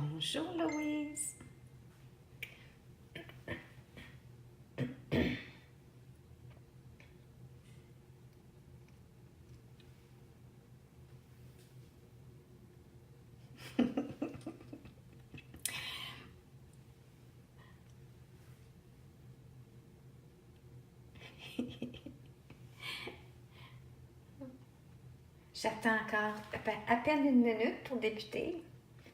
Bonjour Louise. J'attends encore à peine une minute pour débuter.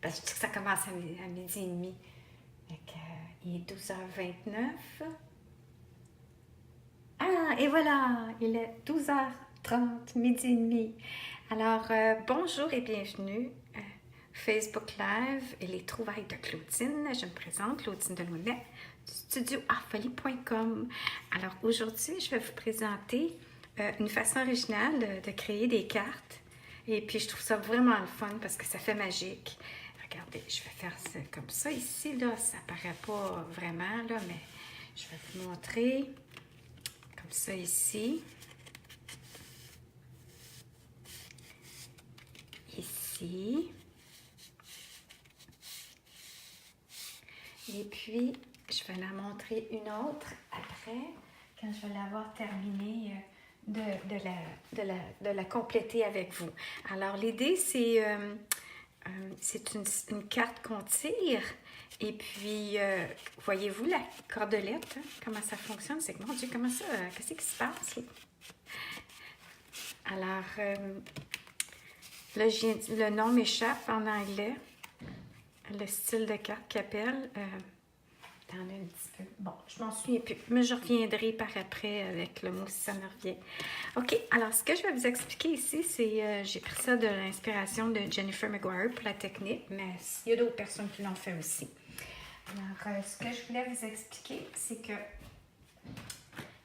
Parce que ça commence à midi et demi. Il est 12h29. Ah, et voilà, il est 12h30, midi et demi. Alors, bonjour et bienvenue à Facebook Live et les trouvailles de Claudine. Je me présente, Claudine Delaunay, du studio artfolie.com. Alors, aujourd'hui, je vais vous présenter une façon originale de créer des cartes. Et puis, je trouve ça vraiment le fun parce que ça fait magique. Regardez, je vais faire ça comme ça ici, là. Ça paraît pas vraiment, là, mais je vais vous montrer. Comme ça ici. Ici. Et puis, je vais la montrer une autre après, quand je vais l'avoir terminée de la compléter avec vous. Alors, l'idée, c'est une carte qu'on tire. Et puis, voyez-vous la cordelette, hein, comment ça fonctionne? C'est que, mon Dieu, comment ça? Qu'est-ce qui se passe? Alors, là, le nom m'échappe en anglais. Le style de carte qu'appelle. Attendez un petit peu. Bon, je m'en souviens plus, mais je reviendrai par après avec le mot si ça me revient. OK, alors ce que je vais vous expliquer ici, c'est j'ai pris ça de l'inspiration de Jennifer McGuire pour la technique, mais il y a d'autres personnes qui l'ont fait aussi. Alors, ce que je voulais vous expliquer, c'est que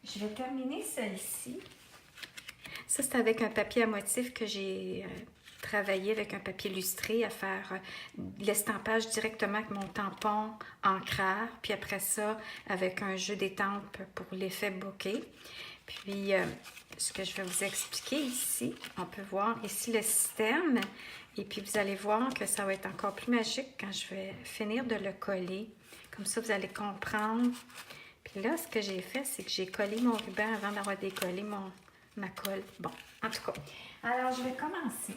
je vais terminer celle-ci. Ça, c'est avec un papier à motif que j'ai travaillé avec un papier lustré à faire l'estampage directement avec mon tampon encreur. Puis après ça, avec un jeu d'étampes pour l'effet bokeh. Puis, ce que je vais vous expliquer ici, on peut voir ici le système. Et puis, vous allez voir que ça va être encore plus magique quand je vais finir de le coller. Comme ça, vous allez comprendre. Puis là, ce que j'ai fait, c'est que j'ai collé mon ruban avant d'avoir décollé ma colle. Bon, en tout cas. Alors, je vais commencer.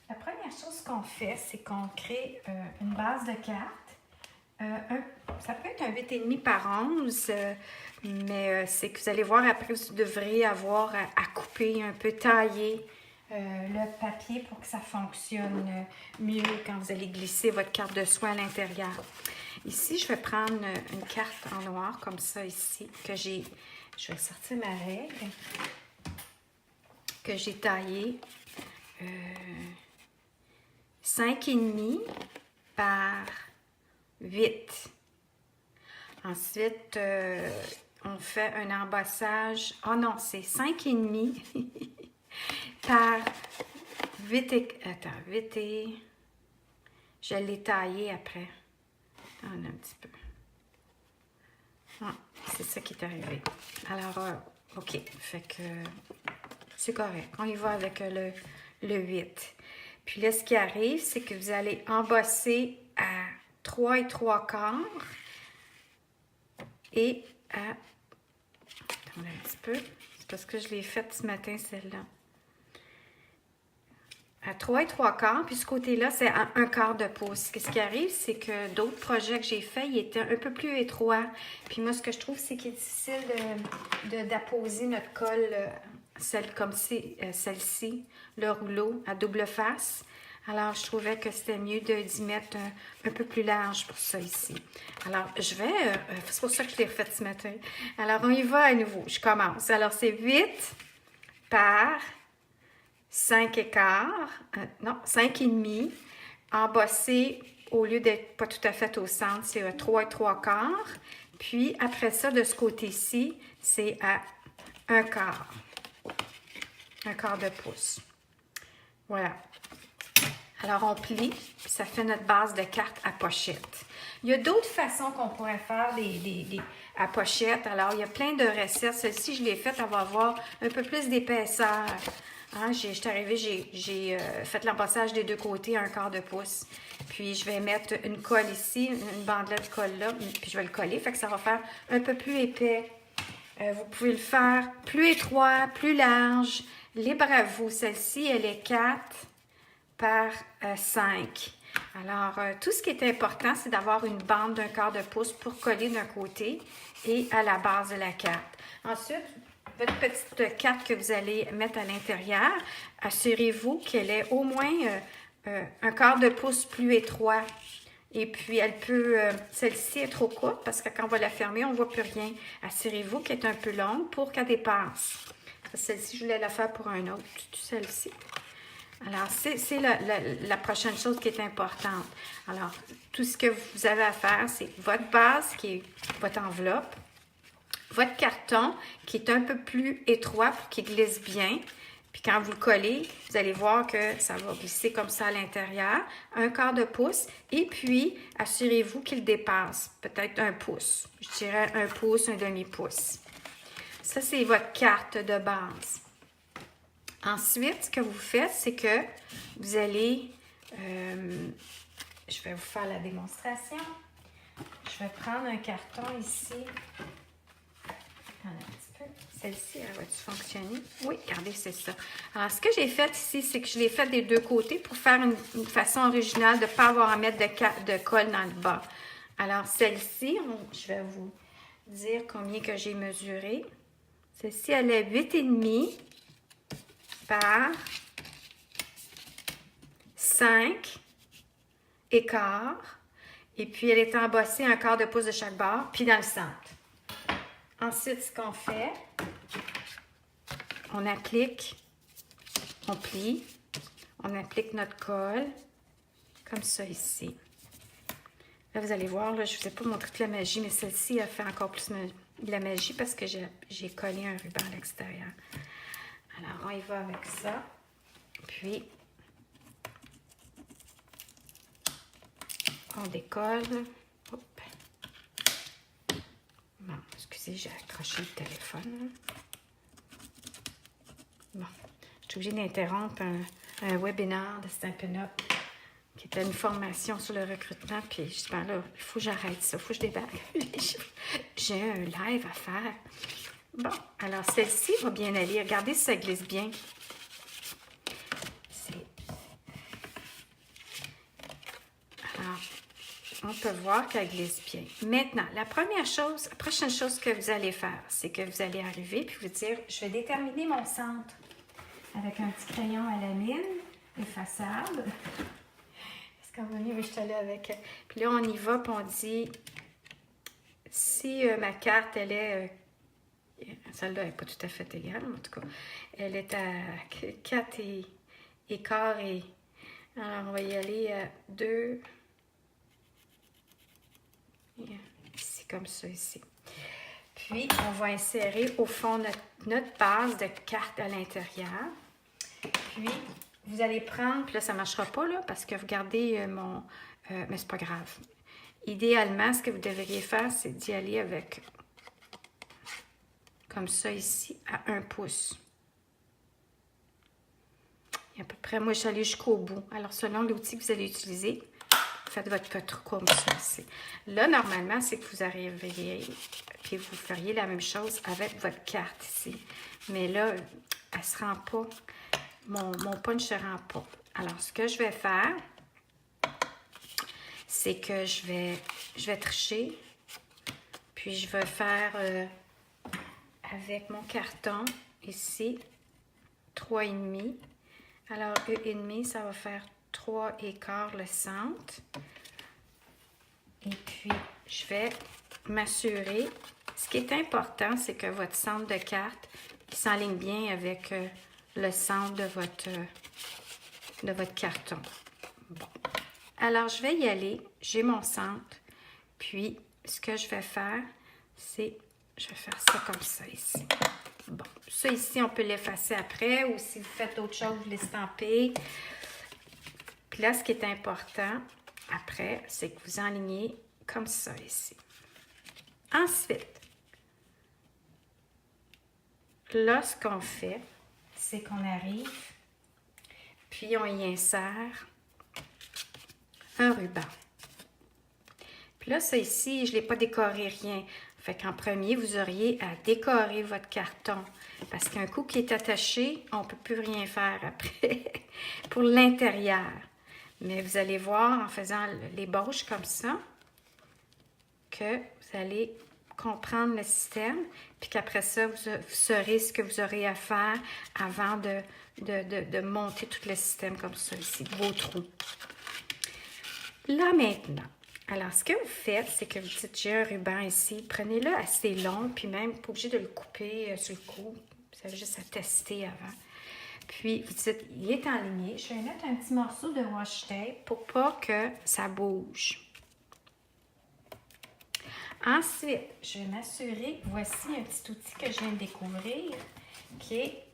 La première chose qu'on fait, c'est qu'on crée une base de cartes. Ça peut être un 8,5 par 11, mais c'est que vous allez voir après, vous devrez avoir à couper, un peu tailler le papier pour que ça fonctionne mieux quand vous allez glisser votre carte de soie à l'intérieur. Ici, je vais prendre une carte en noir comme ça ici, que j'ai... Je vais sortir ma règle que j'ai taillée 5,5 par 8. Ensuite, on fait un embossage. Oh non, c'est 5,5 par 8 et... Attends, 8 et... Je l'ai taillé après. Attends un petit peu. Ah, c'est ça qui est arrivé. Alors, OK. Fait que c'est correct. On y va avec le 8. Puis là, ce qui arrive, c'est que vous allez embosser à 3 3/4 et à... Attendez un petit peu. C'est parce que je l'ai faite ce matin, celle-là. À 3 3/4, puis ce côté-là, c'est à 1/4 de pouce. Ce qui arrive, c'est que d'autres projets que j'ai faits, ils étaient un peu plus étroits. Puis moi, ce que je trouve, c'est qu'il est difficile d'apposer notre colle, celle-ci, le rouleau à double face. Alors, je trouvais que c'était mieux d'y mettre un peu plus large pour ça ici. Alors, je vais... c'est pour ça que je l'ai refait ce matin. Alors, on y va à nouveau. Je commence. Alors, c'est 8 par... 5 écarts, non, 5,5, embossé au lieu d'être pas tout à fait au centre, c'est 3 3/4. Puis après ça, de ce côté-ci, c'est à 1/4 de pouce. Voilà. Alors on plie, puis ça fait notre base de carte à pochette. Il y a d'autres façons qu'on pourrait faire à pochette. Alors il y a plein de recettes. Celle-ci, je l'ai faite, elle va avoir un peu plus d'épaisseur. Hein, j'étais arrivée, j'ai fait l'embossage des deux côtés, 1/4 de pouce. Puis je vais mettre une colle ici, une bandelette de colle là, puis je vais le coller, fait que ça va faire un peu plus épais. Vous pouvez le faire plus étroit, plus large, libre à vous. Celle-ci, elle est 4 par 5. Alors, tout ce qui est important, c'est d'avoir une bande d'1/4 de pouce pour coller d'un côté et à la base de la carte. Ensuite, votre petite carte que vous allez mettre à l'intérieur, assurez-vous qu'elle est au moins 1/4 de pouce plus étroit. Et puis, elle peut, celle-ci est trop courte parce que quand on va la fermer, on ne voit plus rien. Assurez-vous qu'elle est un peu longue pour qu'elle dépasse. Celle-ci, je voulais la faire pour un autre, celle-ci. Alors, c'est la prochaine chose qui est importante. Alors, tout ce que vous avez à faire, c'est votre base, qui est votre enveloppe, votre carton, qui est un peu plus étroit pour qu'il glisse bien. Puis quand vous le collez, vous allez voir que ça va glisser comme ça à l'intérieur, 1/4 de pouce. Et puis, assurez-vous qu'il dépasse, peut-être 1 pouce. Je dirais 1 pouce, 1/2 pouce. Ça, c'est votre carte de base. Ensuite, ce que vous faites, c'est que vous allez... je vais vous faire la démonstration. Je vais prendre un carton ici. Attends un petit peu. Celle-ci, elle va-tu fonctionner? Oui, regardez, c'est ça. Alors, ce que j'ai fait ici, c'est que je l'ai fait des deux côtés pour faire une façon originale de ne pas avoir à mettre de colle dans le bas. Alors, celle-ci, je vais vous dire combien que j'ai mesuré. Celle-ci, elle est 8,5 par 5 écarts. Et puis, elle est embossée 1/4 de pouce de chaque bord, puis dans le centre. Ensuite, ce qu'on fait, on applique, on plie, on applique notre colle, comme ça ici. Là, vous allez voir, là, je ne vous ai pas montré toute la magie, mais celle-ci a fait encore plus de la magie parce que j'ai collé un ruban à l'extérieur. Alors, on y va avec ça. Puis, on décolle. Hop. Bon, excusez, j'ai accroché le téléphone. Bon, je suis obligée d'interrompre un webinaire de Stampin' Up qui était une formation sur le recrutement. Puis, je dis, ben là, il faut que j'arrête ça, il faut que je débarque. J'ai un live à faire. Bon, alors celle-ci va bien aller. Regardez si ça glisse bien. Alors, on peut voir qu'elle glisse bien. Maintenant, la prochaine chose que vous allez faire, c'est que vous allez arriver puis vous dire, je vais déterminer mon centre avec un petit crayon à la mine effaçable. Est-ce qu'on va mieux, je suis allée avec... Puis là, on y va, puis on dit, si ma carte, elle est... celle-là n'est pas tout à fait égale, en tout cas. Elle est à 4 et quart et... Alors, on va y aller à 2... Ici, comme ça, ici. Puis, on va insérer au fond notre base de carte à l'intérieur. Puis, vous allez prendre, puis là, ça ne marchera pas, là, parce que regardez mais c'est pas grave. Idéalement, ce que vous devriez faire, c'est d'y aller avec, comme ça, ici, à 1 pouce. Et à peu près, moi, je suis allée jusqu'au bout. Alors, selon l'outil que vous allez utiliser, faites votre petit comme ça ici. Là, normalement, c'est que vous arriveriez puis vous feriez la même chose avec votre carte ici. Mais là, elle ne se rend pas. Mon punch ne se rend pas. Alors, ce que je vais faire, c'est que je vais tricher. Puis, je vais faire avec mon carton ici, 3,5. Alors, 1,5, ça va faire 3 écarts le centre. Et puis, je vais m'assurer. Ce qui est important, c'est que votre centre de carte s'enligne bien avec le centre de votre carton. Bon. Alors, je vais y aller. J'ai mon centre. Puis, ce que je vais faire, c'est... Je vais faire ça comme ça ici. Bon. Ça ici, on peut l'effacer après. Ou si vous faites autre chose, vous l'estampez. Puis là, ce qui est important, après, c'est que vous enlignez comme ça ici. Ensuite, là, ce qu'on fait, c'est qu'on arrive, puis on y insère un ruban. Puis là, ça ici, je ne l'ai pas décoré rien. Fait qu'en premier, vous auriez à décorer votre carton. Parce qu'un coup qui est attaché, on ne peut plus rien faire après pour l'intérieur. Mais vous allez voir en faisant l'ébauche comme ça que vous allez comprendre le système, puis qu'après ça, vous saurez ce que vous aurez à faire avant de monter tout le système comme ça ici, vos trous. Là maintenant, alors ce que vous faites, c'est que vous dites, j'ai un ruban ici, prenez-le assez long, puis même pas obligé de le couper sur le cou, vous avez juste à tester avant. Puis vous dites, il est enligné, je vais mettre un petit morceau de washi tape pour pas que ça bouge. Ensuite, je vais m'assurer, voici un petit outil que je viens de découvrir, qui est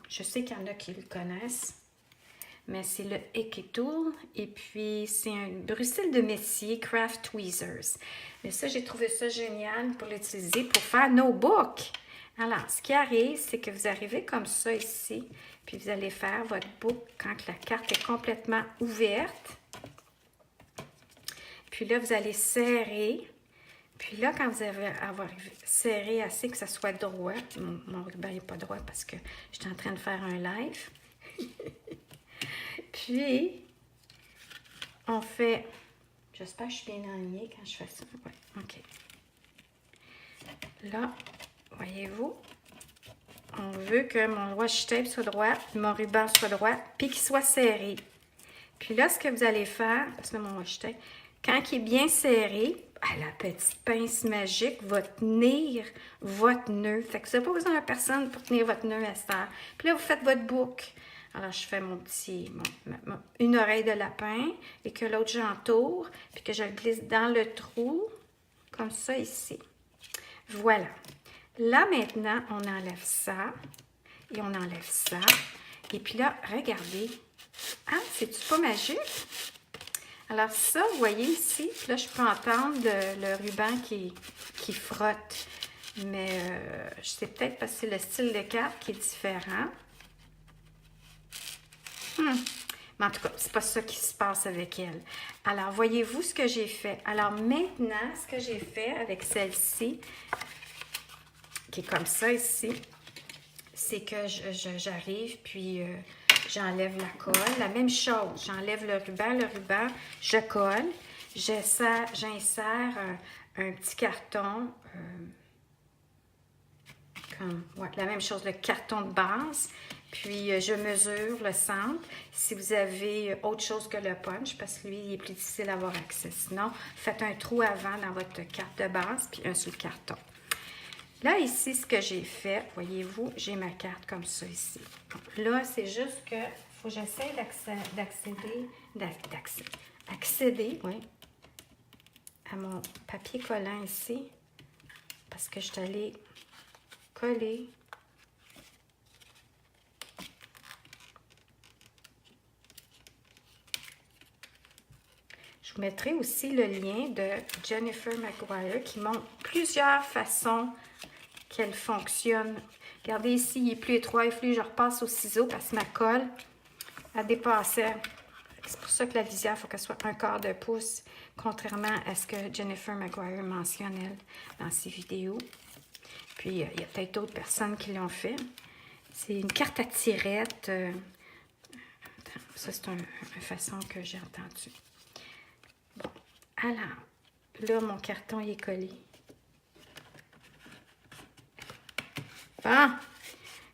je sais qu'il y en a qui le connaissent, mais c'est le Eke Tool, et puis c'est un bruxelle de Messier Craft Tweezers. Mais ça, j'ai trouvé ça génial pour l'utiliser pour faire nos boucles. Alors, ce qui arrive, c'est que vous arrivez comme ça ici, puis vous allez faire votre boucle quand la carte est complètement ouverte. Puis là, vous allez serrer. Puis là, quand vous allez avoir serré assez que ça soit droit, mon ruban n'est pas droit parce que je suis en train de faire un live. Puis, on fait, j'espère que je suis bien alignée quand je fais ça. Oui, OK. Là, voyez-vous, on veut que mon washi tape soit droit, mon ruban soit droit, puis qu'il soit serré. Puis là, ce que vous allez faire, parce que mon washi tape, quand il est bien serré, la petite pince magique va tenir votre nœud. Fait que vous n'avez pas besoin de personne pour tenir votre nœud à ça. Puis là, vous faites votre boucle. Alors, je fais une oreille de lapin et que l'autre, j'entoure, puis que je le glisse dans le trou, comme ça ici. Voilà. Là, maintenant, on enlève ça et on enlève ça. Et puis là, regardez. Ah, c'est-tu pas magique? Alors ça, vous voyez ici, là, je peux entendre le ruban qui frotte. Mais je sais peut-être parce que c'est le style de carte qui est différent. Mais en tout cas, c'est pas ça qui se passe avec elle. Alors, voyez-vous ce que j'ai fait? Alors maintenant, ce que j'ai fait avec celle-ci, qui est comme ça ici, c'est que j'arrive, puis j'enlève la colle. La même chose, j'enlève le ruban, je colle. J'insère un petit carton, la même chose, le carton de base. Puis, je mesure le centre. Si vous avez autre chose que le punch, parce que lui, il est plus difficile à avoir accès. Sinon, faites un trou avant dans votre carte de base, puis un sur le carton. Là, ici, ce que j'ai fait, voyez-vous, j'ai ma carte comme ça ici. Là, c'est juste que faut que j'essaie d'accéder à mon papier collant ici, parce que je suis allée coller. Je vous mettrai aussi le lien de Jennifer McGuire qui montre plusieurs façons qu'elle fonctionne. Regardez ici, il est plus étroit, il faut que je repasse au ciseau parce que ma colle a dépassé. C'est pour ça que la visière, il faut qu'elle soit 1/4 de pouce, contrairement à ce que Jennifer McGuire mentionne, elle, dans ses vidéos. Puis, il y a peut-être d'autres personnes qui l'ont fait. C'est une carte à tirette. Ça, c'est une façon que j'ai entendue. Bon, alors, là, mon carton il est collé. Bon,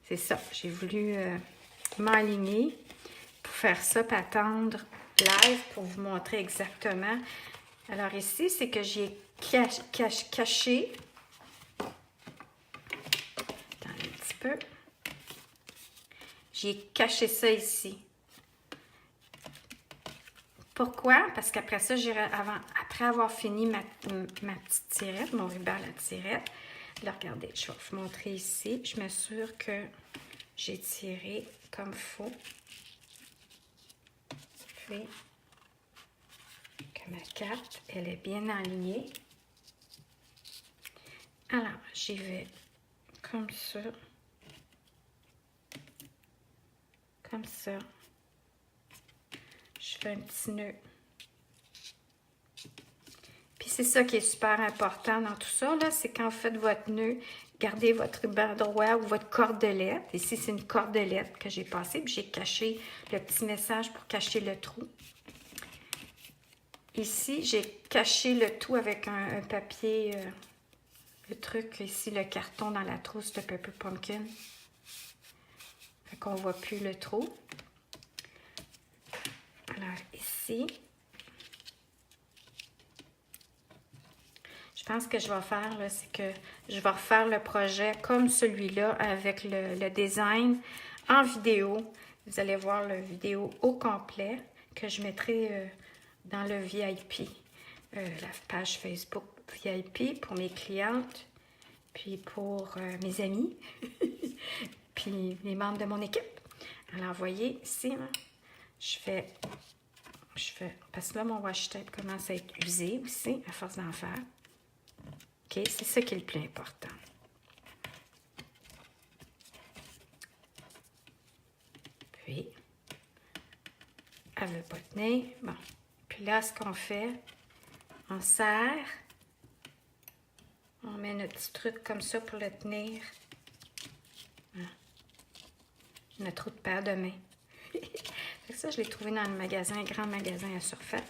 c'est ça. J'ai voulu m'aligner pour faire ça, puis attendre live pour vous montrer exactement. Alors ici, c'est que j'ai caché. Attendez un petit peu. J'ai caché ça ici. Pourquoi? Parce qu'après ça, après avoir fini ma petite tirette, mon ruban à la tirette, là, regardez, je vais vous montrer ici. Je m'assure que j'ai tiré comme il faut. Puis, que ma carte, elle est bien alignée. Alors, j'y vais comme ça. Comme ça. Je fais un petit nœud. Puis c'est ça qui est super important dans tout ça, là, c'est quand vous faites votre nœud, gardez votre ruban droit ou votre cordelette. Ici, c'est une cordelette que j'ai passée, puis j'ai caché le petit message pour cacher le trou. Ici, j'ai caché le tout avec un papier, le truc ici, le carton dans la trousse de Pepper Pumpkin. Fait qu'on ne voit plus le trou. Alors ici, je pense que je vais faire, là, c'est que je vais refaire le projet comme celui-là avec le design en vidéo. Vous allez voir la vidéo au complet que je mettrai dans le VIP, la page Facebook VIP pour mes clientes, puis pour mes amis, puis les membres de mon équipe. Alors, vous voyez ici, là, je fais, parce que là, mon washi tape commence à être usé aussi, à force d'en faire. OK, c'est ça qui est le plus important. Puis, elle ne veut pas tenir. Bon. Puis là, ce qu'on fait, on serre. On met notre petit truc comme ça pour le tenir. Notre trou de paire de main. Ça, je l'ai trouvé dans le magasin, un grand magasin à surface.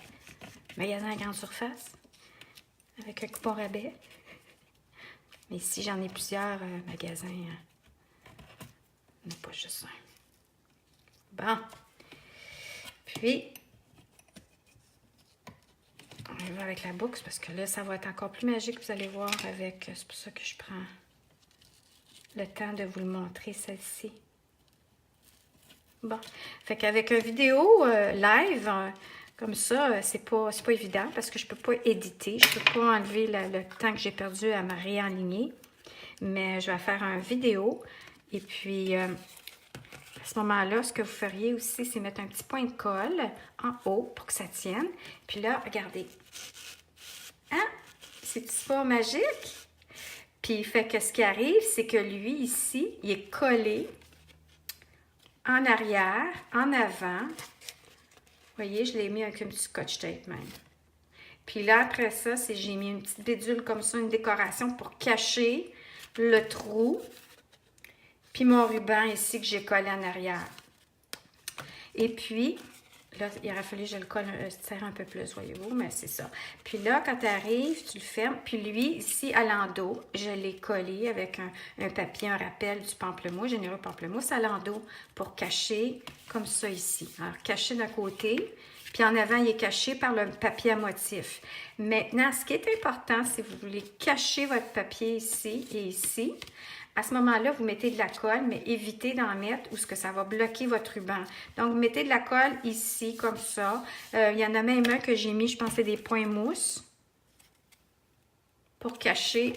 Magasin à grande surface. Avec un coupon rabais. Mais ici, j'en ai plusieurs magasins. Non, pas juste un. Bon. Puis, on va avec la boucle parce que là, ça va être encore plus magique. Vous allez voir avec... C'est pour ça que je prends le temps de vous le montrer, celle-ci. Bon. Fait qu'avec une vidéo live... Comme ça, c'est pas évident parce que je peux pas éditer. Je peux pas enlever le temps que j'ai perdu à me réaligner. Mais je vais faire une vidéo. Et puis, à ce moment-là, ce que vous feriez aussi, c'est mettre un petit point de colle en haut pour que ça tienne. Puis là, regardez. Hein? C'est-tu pas magique? Puis, fait que ce qui arrive, c'est que lui, ici, il est collé en arrière, en avant. Vous voyez, je l'ai mis avec un petit scotch tape même. Puis là, après ça, j'ai mis une petite bédule comme ça, une décoration pour cacher le trou. Puis mon ruban ici que j'ai collé en arrière. Et puis, là, il aurait fallu que je le colle, serre un peu plus, voyez-vous, mais c'est ça. Puis là, quand tu arrives, tu le fermes. Puis lui, ici, à l'endos, je l'ai collé avec un papier, un rappel du pamplemousse, généreux pamplemousse à l'endos pour cacher comme ça ici. Alors, caché d'un côté, puis en avant, il est caché par le papier à motif. Maintenant, ce qui est important, si vous voulez cacher votre papier ici et ici, à ce moment-là, vous mettez de la colle, mais évitez d'en mettre ou ce que ça va bloquer votre ruban. Donc, vous mettez de la colle ici, comme ça. Il y en a même un que j'ai mis, je pense que c'est des points mousse pour cacher.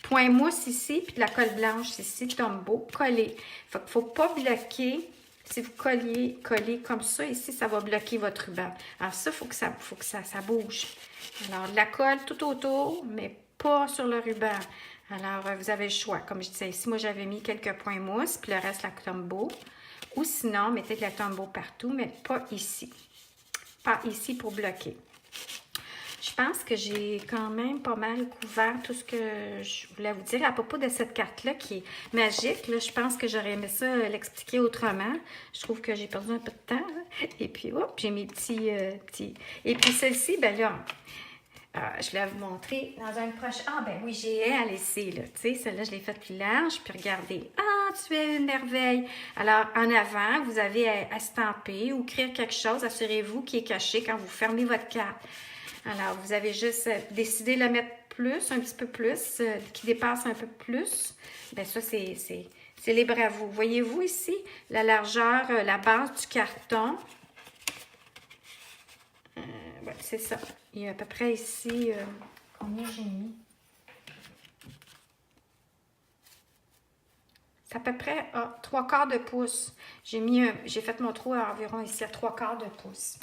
Point mousse ici, puis de la colle blanche ici, Tombow, collé. Il ne faut pas bloquer. Si vous collez comme ça, ici, ça va bloquer votre ruban. Alors ça, il faut que ça bouge. Alors, de la colle tout autour, mais pas sur le ruban. Alors, vous avez le choix. Comme je disais ici, moi, j'avais mis quelques points mousse, puis le reste, la Tombow. Ou sinon, mettez de la Tombow partout, mais pas ici. Pas ici pour bloquer. Je pense que j'ai quand même pas mal couvert tout ce que je voulais vous dire à propos de cette carte-là qui est magique. Là, je pense que j'aurais aimé ça l'expliquer autrement. Je trouve que j'ai perdu un peu de temps. Et puis, hop, j'ai mes petits... Et puis, celle-ci, ben là... je vais vous montrer dans un prochain... Ah, ben oui, j'ai à laisser, là. Tu sais, celle-là, je l'ai faite plus large. Puis regardez. Ah, tu es une merveille. Alors, en avant, vous avez à stamper ou écrire quelque chose. Assurez-vous qu'il est caché quand vous fermez votre carte. Alors, vous avez juste décidé de la mettre plus, un petit peu plus, qui dépasse un peu plus. Bien, ça, c'est libre à vous. Voyez-vous ici, la largeur, la base du carton. Ouais, c'est ça. Il y a à peu près ici, combien j'ai mis? C'est à peu près 3/4 de pouce. J'ai fait mon trou à environ ici à 3/4 de pouce.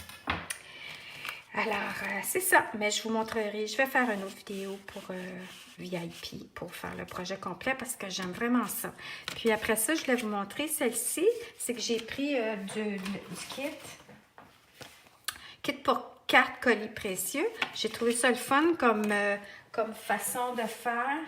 Alors, c'est ça. Mais je vous montrerai. Je vais faire une autre vidéo pour VIP, pour faire le projet complet parce que j'aime vraiment ça. Puis après ça, je vais vous montrer celle-ci. C'est que j'ai pris du kit pour cartes colis précieux. J'ai trouvé ça le fun comme façon de faire.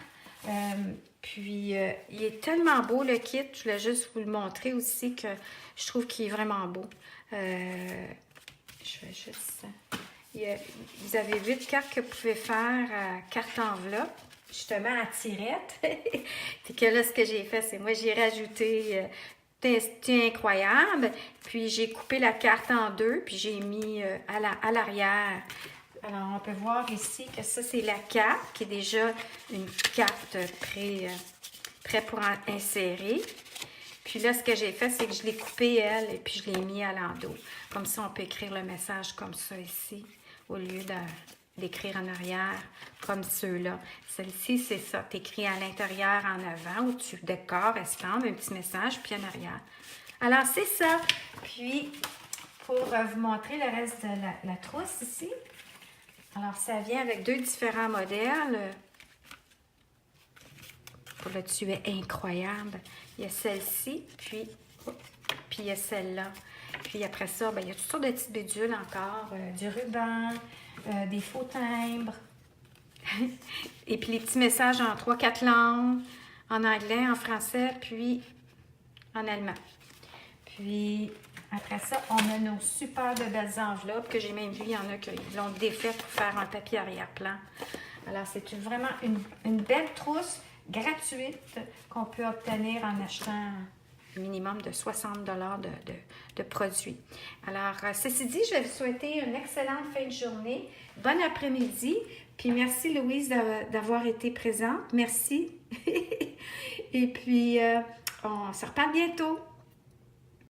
Puis, il est tellement beau le kit. Je voulais juste vous le montrer aussi que je trouve qu'il est vraiment beau. Je vais juste... vous avez 8 cartes que vous pouvez faire carte enveloppe, justement à tirette. Puis que là, ce que j'ai fait, c'est moi, j'ai rajouté c'était incroyable. Puis j'ai coupé la carte en deux, puis j'ai mis à l'arrière. Alors, on peut voir ici que ça, c'est la carte, qui est déjà une carte prêt pour insérer. Puis là, ce que j'ai fait, c'est que je l'ai coupée, elle, et puis je l'ai mis à l'endos. Comme ça, on peut écrire le message comme ça ici, au lieu d'écrire en arrière, comme ceux-là. Celle-ci, c'est ça. Tu écris à l'intérieur, en avant, où tu décores, estampes, un petit message, puis en arrière. Alors, c'est ça. Puis, pour vous montrer le reste de la trousse ici, alors, ça vient avec 2 différents modèles. Pour le tuer incroyable. Il y a celle-ci, puis il y a celle-là. Puis après ça, ben, il y a toutes sortes de petites bidules encore. Du ruban, des faux timbres. Et puis les petits messages en 3-4 langues. En anglais, en français, puis en allemand. Puis après ça, on a nos super de belles enveloppes que j'ai même vu. Il y en a qui l'ont défait pour faire un papier arrière-plan. Alors, c'est vraiment une belle trousse gratuite qu'on peut obtenir en achetant un minimum de 60 $ de produits. Alors, ceci dit, je vais vous souhaiter une excellente fin de journée. Bon après-midi. Puis merci Louise d'avoir été présente. Merci. Et puis, on se reparle bientôt.